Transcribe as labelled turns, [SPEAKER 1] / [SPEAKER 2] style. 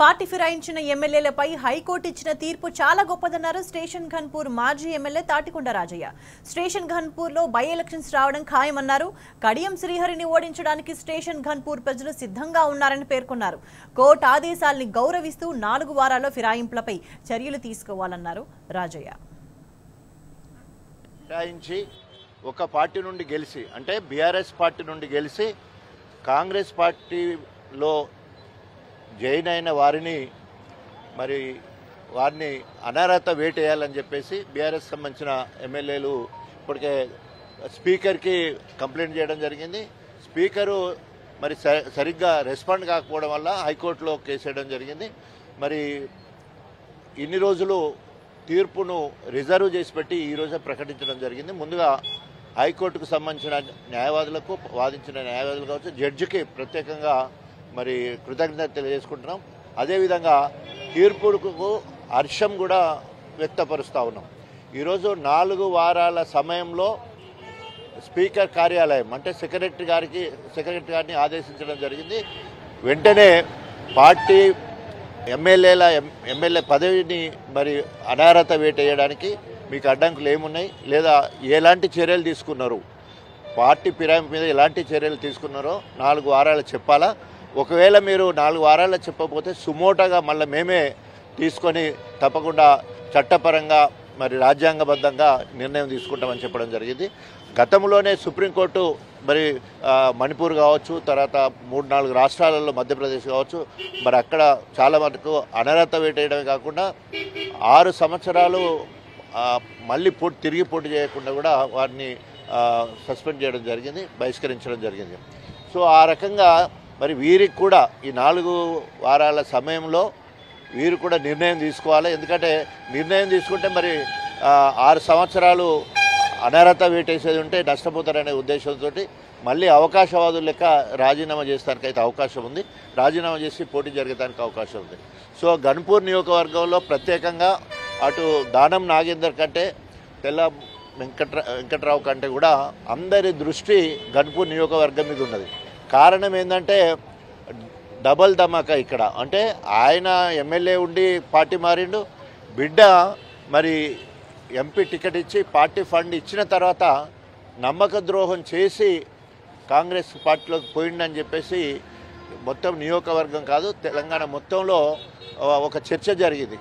[SPEAKER 1] Party ఫిరాయించిన ఎమ్మెల్యేలపై high court ఇచ్చిన తీర్పు చాలా గొప్పదన్నారు స్టేషన్ ఘన్పూర్ మాజీ ఎమ్మెల్యే తాటికొండ రాజయ్య. స్టేషన్ ఘన్పూర్లో బై ఎలక్షన్స్ రావడం ఖాయమన్నారు. కడియం శ్రీహరిని ఓడించడానికి స్టేషన్ ఘన్పూర్ ప్రజలు సిద్ధంగా ఉన్నారని పేర్కొన్నారు. కోర్టు ఆదేశాల్ని గౌరవిస్తూ 4 వారాల్లో ఫిరాయింపులపై చర్యలు తీసుకోవాలన్నారు రాజయ్య.
[SPEAKER 2] ఫిరాయించి ఒక పార్టీ నుండి గెలిచి అంటే బీఆర్ఎస్ పార్టీ నుండి గెలిచి కాంగ్రెస్ పార్టీలో జైన్ అయిన వారిని అనర్హత వేటేయాలని చెప్పేసి బీఆర్ఎస్ సంబంధించిన ఎమ్మెల్యేలు ఇప్పటికే స్పీకర్కి కంప్లైంట్ చేయడం జరిగింది. స్పీకరు సరిగ్గా రెస్పాండ్ కాకపోవడం వల్ల హైకోర్టులో కేసు వేయడం జరిగింది. ఇన్ని రోజులు తీర్పును రిజర్వ్ చేసి పెట్టి ఈరోజే ప్రకటించడం జరిగింది. ముందుగా హైకోర్టుకు సంబంధించిన న్యాయవాదులకు వాదించిన న్యాయవాదులు కావచ్చు, జడ్జికి ప్రత్యేకంగా కృతజ్ఞత తెలియజేసుకుంటున్నాం. అదేవిధంగా తీర్పుకు హర్షం కూడా వ్యక్తపరుస్తూ ఉన్నాం. ఈరోజు 4 వారాల సమయంలో స్పీకర్ కార్యాలయం అంటే సెక్రటరీ గారిని ఆదేశించడం జరిగింది. వెంటనే పార్టీ ఎమ్మెల్యే పదవిని అనర్హత వేటేయడానికి మీకు అడ్డంకులు ఏమున్నాయి, లేదా ఎలాంటి చర్యలు తీసుకున్నారు, పార్టీ ఫిరాయింపు మీద ఎలాంటి చర్యలు తీసుకున్నారో 4 వారాలు చెప్పాలా. ఒకవేళ మీరు 4 వారాలు చెప్పకపోతే సుమోటోగా మళ్ళీ మేమే తీసుకొని తప్పకుండా చట్టపరంగా రాజ్యాంగబద్ధంగా నిర్ణయం తీసుకుంటామని చెప్పడం జరిగింది. గతంలోనే సుప్రీంకోర్టు మణిపూర్ కావచ్చు, తర్వాత 3-4 రాష్ట్రాలలో మధ్యప్రదేశ్ కావచ్చు, అక్కడ చాలా మటుకు అనర్హత వేటేయడమే కాకుండా 6 సంవత్సరాలు మళ్ళీ తిరిగి పోటీ చేయకుండా కూడా వారిని సస్పెండ్ చేయడం జరిగింది, బహిష్కరించడం జరిగింది. సో ఆ రకంగా వీరికి కూడా ఈ 4 వారాల సమయంలో వీరు కూడా నిర్ణయం తీసుకోవాలి. ఎందుకంటే నిర్ణయం తీసుకుంటే 6 సంవత్సరాలు అనర్హత వేటేసేది ఉంటే నష్టపోతారనే ఉద్దేశంతో మళ్ళీ అవకాశవాదులు లెక్క రాజీనామా చేస్తానికైతే అవకాశం ఉంది, రాజీనామా చేసి పోటీ జరగడానికి అవకాశం ఉంది. సో ఘన్పూర్ నియోజకవర్గంలో ప్రత్యేకంగా అటు దానం నాగేందర్ కంటే తెల్ల వెంకట్రావు కంటే కూడా అందరి దృష్టి ఘన్పూర్ నియోజకవర్గం మీద ఉన్నది. కారణం ఏంటంటే డబల్ ధమాకా ఇక్కడ. అంటే ఆయన ఎమ్మెల్యే ఉండి పార్టీ మారిండు, బిడ్డ ఎంపీ టికెట్ ఇచ్చి పార్టీ ఫండ్ ఇచ్చిన తర్వాత నమ్మక ద్రోహం చేసి కాంగ్రెస్ పార్టీలోకి పోయిండని చెప్పేసి మొత్తం నియోజకవర్గం కాదు తెలంగాణ మొత్తంలో ఒక చర్చ జరిగింది.